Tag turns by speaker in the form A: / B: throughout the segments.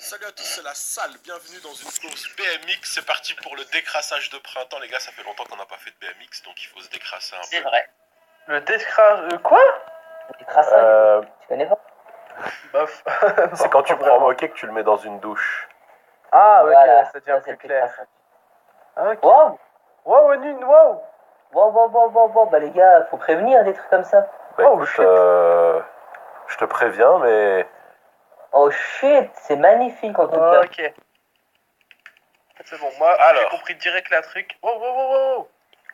A: Salut à tous, c'est la salle, bienvenue dans une course BMX, c'est parti pour le décrassage de printemps, les gars, ça fait longtemps qu'on n'a pas fait de BMX, donc il faut se décrasser un peu.
B: C'est vrai.
C: Le décrassage. Quoi?
B: Le décrassage, tu connais pas?
C: Bof.
A: C'est quand tu prends un moquet que tu le mets dans une douche.
C: Ah, ok,
B: Voilà,
C: ça devient
B: ça, c'est
C: plus
B: le
C: clair.
B: décrassage.
C: Ok.
B: Wow,
C: Wow, Nune, wow.
B: wow, bah les gars, faut prévenir des trucs comme ça.
A: Bah
C: Oh,
A: écoute,
C: shit.
A: je te préviens, mais...
B: Oh shit, c'est magnifique en tout cas.
C: Ok. C'est bon, moi,
A: Alors.
C: j'ai compris direct la truc. Wow.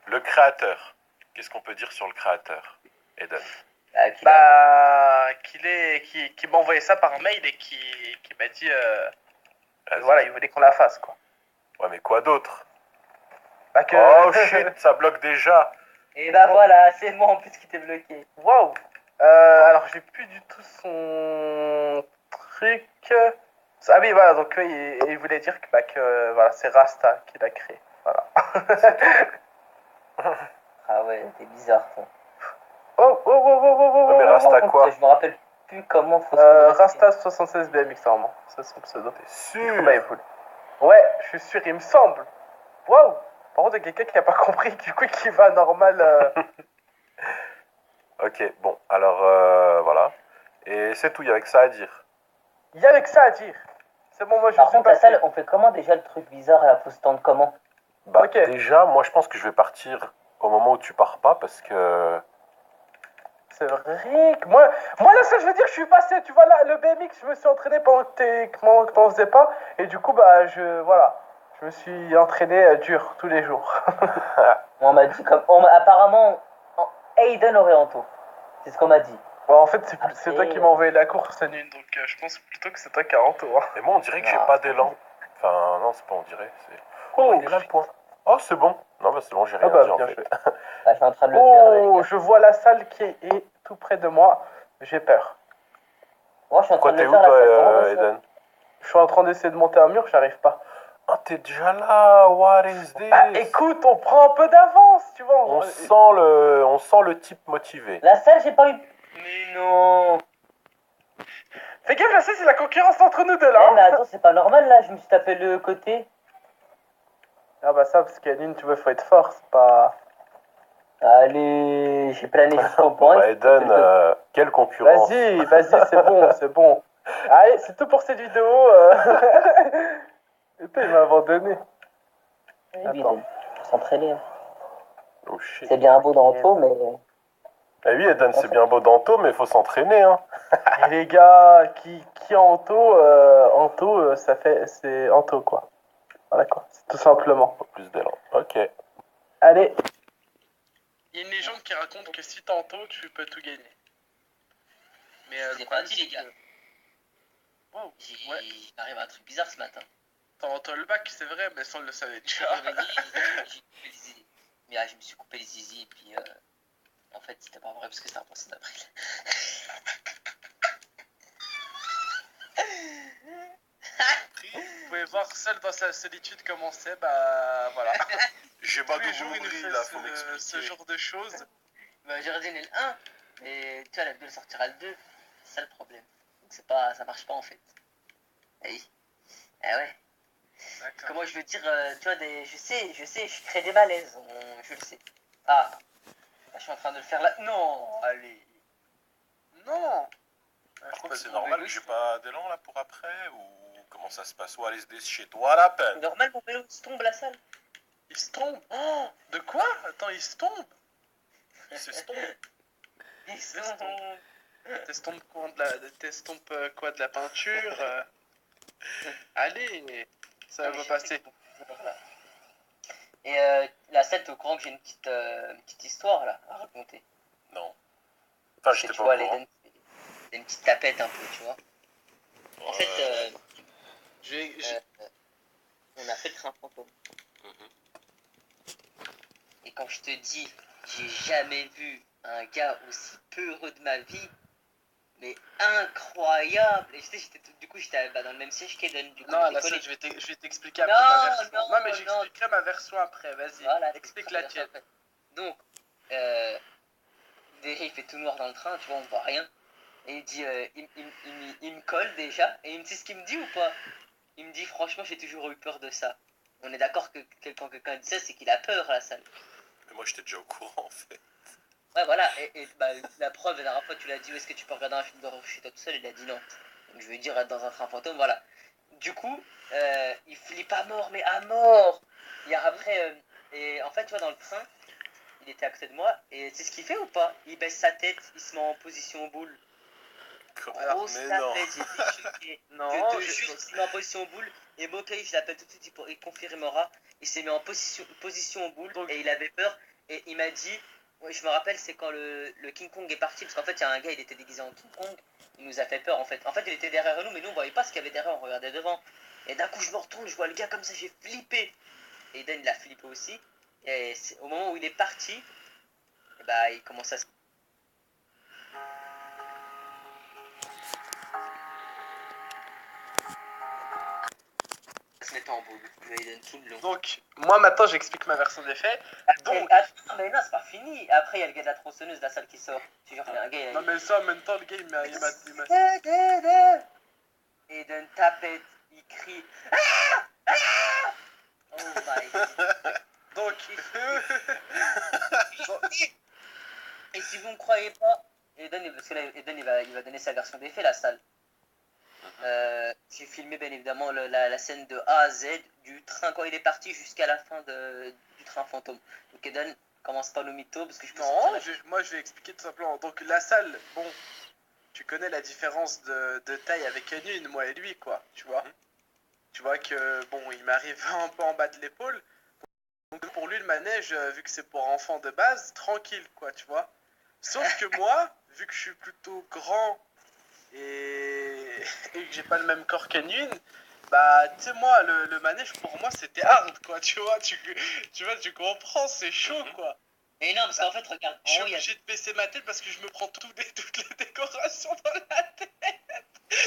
A: Le créateur, qu'est-ce qu'on peut dire sur le créateur, Eden?
C: Qui m'a envoyé ça par mail et qui m'a dit,
A: Vas-y.
C: voilà, il voulait qu'on la fasse, quoi.
A: Ouais, mais quoi d'autre?
C: Bah que...
A: Oh shit, ça bloque déjà.
B: Et bah voilà, c'est moi en plus qui t'ai bloqué.
C: Wow. Alors, j'ai plus du tout son truc. Ah oui, voilà, donc il voulait dire que voilà, c'est Rasta qui l'a créé. Voilà.
B: Ah ouais, t'es bizarre toi.
A: Mais Rasta quoi?
B: Je me rappelle plus comment faut
C: Rasta 76 BMX normalement, c'est son pseudo.
A: T'es sûr?
C: Ouais, je suis sûr, il me semble. Wow. Par contre, il y a quelqu'un qui a pas compris, du coup, qui va normal.
A: Ok, bon, alors voilà. Et c'est tout, il y avait que ça à dire.
C: Il y a avec ça à dire. C'est bon, moi je
B: Par
C: suis
B: contre, la
C: passé.
B: salle, on fait comment déjà le truc bizarre à la fausse tente comment?
A: Bah
C: Ok.
A: déjà, moi je pense que je vais partir au moment où tu pars pas parce que...
C: C'est vrai que moi là, ça, je veux dire, je suis passé. Tu vois, là, le BMX, je me suis entraîné pendant que t'en faisais pas. Et du coup, bah, voilà. Je me suis entraîné dur tous les jours.
B: On m'a dit comme. Apparemment, Aiden aurait Anto. C'est ce qu'on m'a dit.
C: Bon, en fait, c'est toi qui m'as envoyé la course, Nune. Donc, je pense plutôt que c'est toi qui as Anto. Hein.
A: Et moi on dirait que j'ai
B: Ah.
A: pas d'élan. Enfin non, c'est pas on dirait, c'est...
C: Oh,
A: il est là le point. Oh c'est bon. Non bah c'est bon, j'ai rien
C: bah,
A: dit en
C: bien
A: fait.
C: fait.
B: Bah, je suis en train de le faire, là, les
C: Oh,
B: gars.
C: je vois la salle qui est tout près de moi. J'ai peur.
B: Moi, je suis en train
A: Quoi,
B: de
A: t'es
B: le
A: où
B: faire,
A: toi,
B: là, ça tombe, ça.
A: Eden?
C: Je suis en train d'essayer de monter un mur, j'arrive pas.
A: Ah t'es déjà là, what is this?
C: Bah, écoute, on prend un peu d'avance, tu vois.
A: On sent le type motivé.
B: La salle, j'ai pas eu. Mais non.
C: Fais gaffe, là, c'est la concurrence entre nous deux,
B: Eh,
C: là.
B: mais attends, c'est pas normal, là. Je me suis tapé le côté.
C: Ah bah ça, parce qu'Aline, tu vois, faut être fort, c'est pas...
B: Allez, j'ai plané jusqu'au point.
A: Bah Eden, quelle concurrence.
C: Vas-y, c'est bon. Allez, c'est tout pour cette vidéo. Et toi, il m'a abandonné. Attends.
B: Pour s'entraîner. Hein.
A: Oh shit.
B: C'est bien beau dans le pot, mais.
A: Ah oui Eden, c'est bien beau d'Anto, mais faut s'entraîner hein.
C: Et les gars, qui a Anto, Anto, ça fait... C'est Anto, quoi. Voilà, quoi. C'est tout simplement.
A: Plus d'élan. Ok.
C: Allez. Il y a une légende qui raconte que si t'as Anto, tu peux tout gagner. Mais
B: Je vous ai pas dit, les gars.
C: Wow,
B: Il
C: ouais.
B: m'arrive un truc bizarre ce matin.
C: T'as Anto le bac, c'est vrai, mais ça on le savait déjà.
B: Mais je me suis coupé les zizi et puis en fait c'était pas vrai parce que c'était un poisson d'avril.
C: Vous pouvez voir seul dans sa solitude comment c'est, bah voilà.
A: J'ai
C: Tous les jours il nous fait
A: là, faut m'expliquer.
C: ce genre de choses.
B: Bah, j'ai redonné le 1 et tu vois la 2 sortira le 2. C'est ça le problème. Donc c'est pas, ça marche pas en fait. Eh oui. Eh ouais. Parce que moi je veux dire, tu vois, je sais, je crée des malaises, je le sais. Ah, je suis en train de le faire là. Non, allez.
C: Non.
A: Par contre, c'est normal que j'ai pas d'élan là pour après ou comment ça se passe? What is this shit? What happened?
B: Normal mon vélo se tombe la salle.
C: Il se tombe. Oh, de quoi? Attends, il se tombe.
A: Il s'estompe.
B: Il se tombe.
C: T'estompes quoi, de la peinture? Allez, ça va passer.
B: Et la salle, t'es au courant que j'ai une petite histoire là à raconter.
A: Non. Enfin,
B: Parce que
A: j'étais
B: tu
A: pas
B: vois,
A: au courant.
B: c'est une petite tapette un peu, tu vois. En fait, on a fait le train fantôme. Et quand je te dis, j'ai jamais vu un gars aussi peu heureux de ma vie, mais incroyable. Et du coup, j'étais dans le même siège qu'Eden.
C: Non, là, je vais t'expliquer après ma version. Non, mais j'expliquerai ma version après, vas-y.
B: Voilà,
C: explique la tienne.
B: Donc, déjà, il fait tout noir dans le train, tu vois, on voit rien. Et il dit, il me colle déjà. Et il me dit ce qu'il me dit ou pas? Il me dit, franchement, j'ai toujours eu peur de ça. On est d'accord que quelqu'un dit ça, c'est qu'il a peur à la salle.
A: Mais moi j'étais déjà au courant en fait.
B: Ouais, voilà. Et bah, la preuve, la dernière fois, tu l'as dit, où est-ce que tu peux regarder un film d'horreur chez toi tout seul? Il a dit non. Donc je vais dire, être dans un train fantôme, voilà. Du coup, il flippe à mort, mais à mort. Il y a après, et en fait, tu vois, dans le train, il était à côté de moi, et c'est ce qu'il fait ou pas? Il baisse sa tête, il se met en position boule.
C: Alors,
B: Grosse
A: mais non.
B: tapette, j'étais choqué.
C: Non,
B: Je te jure, il s'est mis en position boule, et Mokai, je l'appelle tout de suite, il confirmera. Il s'est mis en position boule,
C: Donc-
B: et il avait peur, et il m'a dit, ouais, je me rappelle, c'est quand le King Kong est parti, parce qu'en fait, il y a un gars, il était déguisé en King Kong, il nous a fait peur en fait. En fait, il était derrière nous, mais nous, on voyait pas ce qu'il y avait derrière, on regardait devant. Et d'un coup, je me retourne, je vois le gars comme ça, j'ai flippé. Et Dan, il a flippé aussi. Et au moment où il est parti, et bah, il commence à se mettre en boule. Il donne tout le long.
C: Donc, moi maintenant j'explique ma version des faits. Donc,
B: Attends, mais non, c'est pas fini. Après, il y a le gars de la tronçonneuse de la salle qui sort. Je te jure, il y a un gars,
C: non mais ça en même temps le gars il m'a...
B: Et il donne tapette, il crie. Ah, oh my god.
C: Donc,
B: Et si vous ne croyez pas, Eden, parce que là, Eden il va donner sa version des faits, la salle. J'ai filmé bien évidemment la scène de A à Z, du train quand il est parti jusqu'à la fin du train fantôme. Donc Eden, commence pas le mytho parce que je peux
C: non, moi je vais expliquer tout simplement. Donc la salle, bon, tu connais la différence de taille avec Kenyon, moi et lui quoi, tu vois. Tu vois que bon, il m'arrive un peu en bas de l'épaule. Donc pour lui le manège, vu que c'est pour enfants de base, tranquille quoi, tu vois. Sauf que moi, vu que je suis plutôt grand et que j'ai pas le même corps qu'Enune, bah tu sais moi le manège pour moi c'était hard quoi, tu vois, tu comprends, c'est chaud quoi.
B: Et non, parce qu'en fait, regarde,
C: Je suis
B: en haut, il y a...
C: obligé de baisser ma tête parce que je me prends toutes les décorations dans la tête.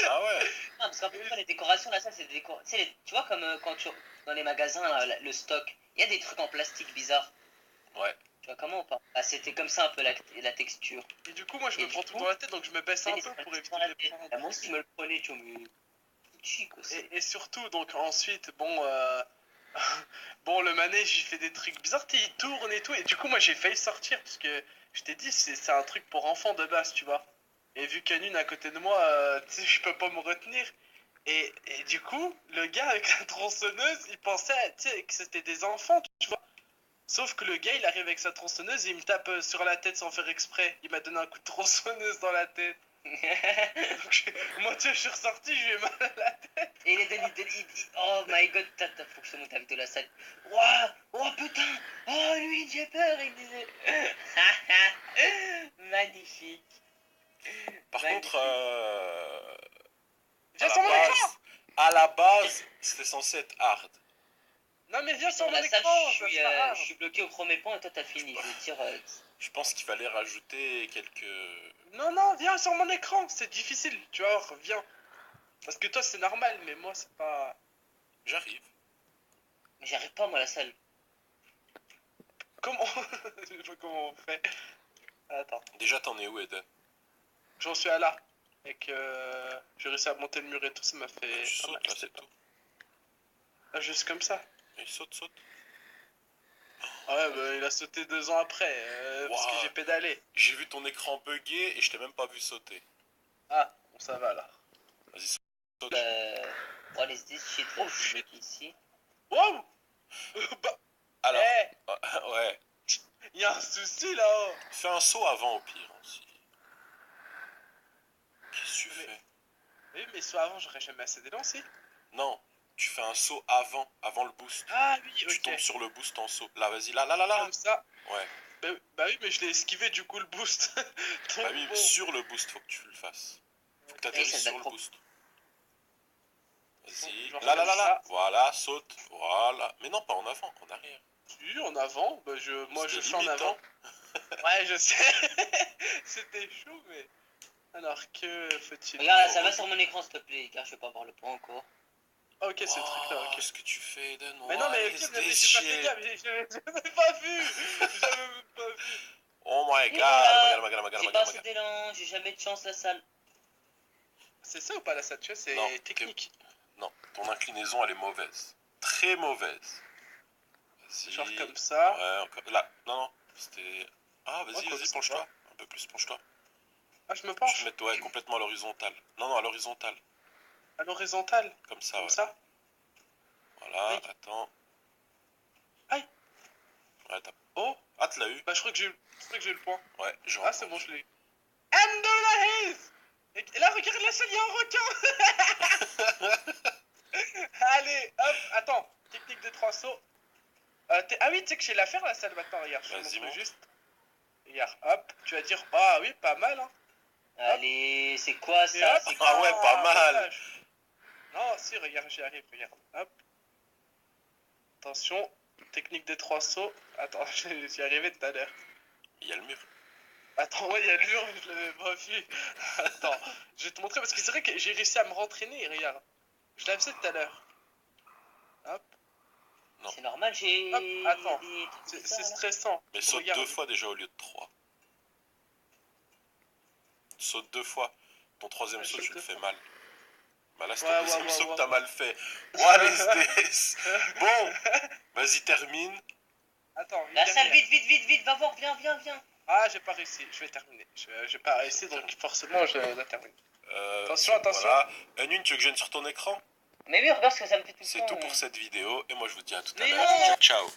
A: Ah ouais.
B: Non, parce qu'en fait, les décorations, là, ça, c'est des décorations. Tu vois, comme quand tu... dans les magasins, là, le stock, il y a des trucs en plastique bizarres.
A: Ouais.
B: Tu vois comment ou pas? Ah, c'était comme ça un peu la texture.
C: Et du coup, moi je
B: Et
C: me prends
B: du
C: tout
B: coup,
C: dans la tête donc je me baisse un
B: il
C: peu
B: se
C: pour
B: met
C: éviter
B: dans
C: de
B: la
C: les
B: tête.
C: prendre.
B: Ah, moi aussi, je me le prenais, tu vois, mais... chic aussi.
C: Et surtout, donc ensuite, bon, bon, le manège il fait des trucs bizarres, il tourne et tout, et du coup, moi j'ai failli sortir parce que je t'ai dit, c'est un truc pour enfants de base, tu vois. Et vu qu'il y en a une à côté de moi, tu sais, je peux pas me retenir. Et du coup, le gars avec la tronçonneuse, il pensait, tu sais, que c'était des enfants, tu vois. Sauf que le gars, il arrive avec sa tronçonneuse et il me tape sur la tête sans faire exprès. Il m'a donné un coup de tronçonneuse dans la tête. Donc, moi, tu sais, je suis ressorti, je lui ai mal à la tête.
B: Et il dit, oh my god, faut que je te monte avec de la salle. Waouh, oh putain, oh lui, j'ai peur, il disait. Magnifique.
A: Par
B: Magnifique.
A: contre,
C: Viens sur mon écran!
A: à la base, c'était censé être hard.
C: Non, mais viens sur
B: Dans
C: mon
B: la salle,
C: écran, ça c'est pas grave.
B: je suis bloqué au premier point et toi t'as fini. Je vais te dire.
A: Je pense qu'il fallait rajouter quelques.
C: Non, non, viens sur mon écran, c'est difficile, tu vois, viens. Parce que toi c'est normal, mais moi c'est pas...
A: J'arrive.
B: Mais j'arrive pas moi à la salle.
C: Comment? Je sais pas comment on fait. Attends,
A: Déjà, t'en es où, Eden?
C: j'en suis à là. Et que j'ai réussi à monter le mur et tout, ça m'a fait...
A: Tu
C: pas mal,
A: sautes, là,
C: je sais
A: c'est
C: pas.
A: tout.
C: Ah, juste comme ça.
A: Et saute, saute.
C: Ah ouais, bah il a sauté 2 ans après, parce que
A: Waouh.
C: j'ai pédalé.
A: J'ai vu ton écran bugger et je t'ai même pas vu sauter.
C: Ah, bon ça va là.
A: Vas-y, saute.
B: What is this shit là?
C: Oh,
B: Je suis
C: shit.
B: bloqué ici.
C: Wow. Bah,
A: Alors,
C: hey,
A: ouais.
C: y a un souci là-haut.
A: Fais un saut avant au pire aussi. Qu'est-ce que tu fais?
C: Oui, mais soit avant, j'aurais jamais assez d'élancé.
A: Non, tu fais un saut avant le boost.
C: Ah oui,
A: Tu
C: ok.
A: tombes sur le boost en saut. Là, vas-y, là.
C: Comme ça.
A: Ouais.
C: Bah oui, mais je l'ai esquivé du coup le boost. Donc,
A: Bah oui,
C: bon.
A: sur le boost, faut que tu le fasses. Faut que t'atterrisses
B: ça
A: sur
B: va
A: le
B: trop.
A: boost. Vas-y.
C: Genre
A: Là.
C: comme ça.
A: Voilà, saute. Voilà. Mais non, pas en avant, en arrière.
C: Si, en avant, bah moi je
A: C'était
C: suis en
A: limite,
C: avant.
A: hein.
C: Ouais, je sais. C'était chaud, mais. Alors que faut-il.
B: Regarde là, ça va sur mon écran s'il te plaît, car je vais pas avoir le point encore.
C: Ah, ok, c'est le truc là, ok.
A: Qu'est-ce que tu fais, Eden?
C: Mais non, mais
A: What is
C: j'ai
A: this
C: pas fait
A: shit?
C: gaffe, j'avais pas vu. J'avais même pas vu.
A: Oh my
B: Et
A: god,
B: voilà.
A: oh my god,
B: J'ai pas assez d'élan, j'ai jamais de chance la salle.
D: C'est ça ou pas la statue? C'est
A: Non,
D: technique.
A: Non, ton inclinaison, elle est mauvaise. Très mauvaise. Vas-y.
D: Genre comme ça.
A: Ouais, encore. Là, non, c'était... Ah,
D: Ouais,
A: vas-y,
D: comme
A: vas-y,
D: ça,
A: penche-toi.
D: va.
A: Un peu plus, penche-toi.
D: Ah, je me
A: Je
D: penche.
A: te mets, ouais, complètement à l'horizontale. Non, à l'horizontale.
D: À l'horizontale.
A: Comme ça,
D: Comme
A: ouais.
D: ça.
A: Voilà,
D: Aïe.
A: attends.
D: Aïe.
A: Ouais, t'as...
D: Oh.
A: Ah, tu l'as eu?
D: Bah, je crois que j'ai eu le point.
A: Ouais, j'ai
D: Ah, c'est
A: entendu.
D: bon, je l'ai eu. Abdullah. Et là, regarde la salle, il y a un requin. Allez, hop, attends. Technique de 3 sauts. Ah oui, tu sais que je sais la faire la salle maintenant, regarde. Je te
A: Vas-y,
D: montre
A: montre.
D: juste. Regarde, hop. Tu vas dire, ah oui, pas mal, hein.
B: Allez, c'est quoi
D: Et
B: ça?
D: hop.
B: C'est
A: Ah ouais, pas mal.
D: dommage. Non, si, regarde, j'y arrive, regarde. Hop. Attention, technique des 3 sauts. Attends, j'y arrivais tout à l'heure.
A: Il y a le mur.
D: Attends, ouais, il y a le mur, je l'avais pas vu. Attends, je vais te montrer parce que c'est vrai que j'ai réussi à me rentraîner, regarde. Je l'avais fait tout à l'heure. Hop,
B: C'est normal, j'ai.
D: hop, attends.
B: des trucs
D: C'est
B: bizarres, là.
D: stressant.
A: Mais saute
D: Regarde.
A: 2 fois déjà au lieu de 3. Saute 2 fois. Ton troisième
D: Ouais,
A: saut,
D: saute
A: tu le
D: 2
A: fais
D: fois.
A: mal. Bah là, c'est
D: Ouais,
A: ton
D: ouais,
A: deuxième
D: ouais,
A: saut
D: ouais,
A: que t'as
D: ouais.
A: mal fait. Ouah, les stress. Bon, vas-y, termine.
D: Attends,
B: La
D: une
B: salle,
D: dernière.
B: vite, va voir, viens.
D: Ah, j'ai pas réussi, je vais terminer. J'ai pas réussi, donc forcément, je la termine. Attention.
A: Voilà. Anune, tu veux que je vienne sur ton écran?
B: Mais oui, regarde ce que ça me fait tout le
A: C'est
B: temps.
A: tout pour cette vidéo. Et moi, je vous dis à tout à
D: Mais
A: l'heure.
D: non.
A: Ciao, ciao.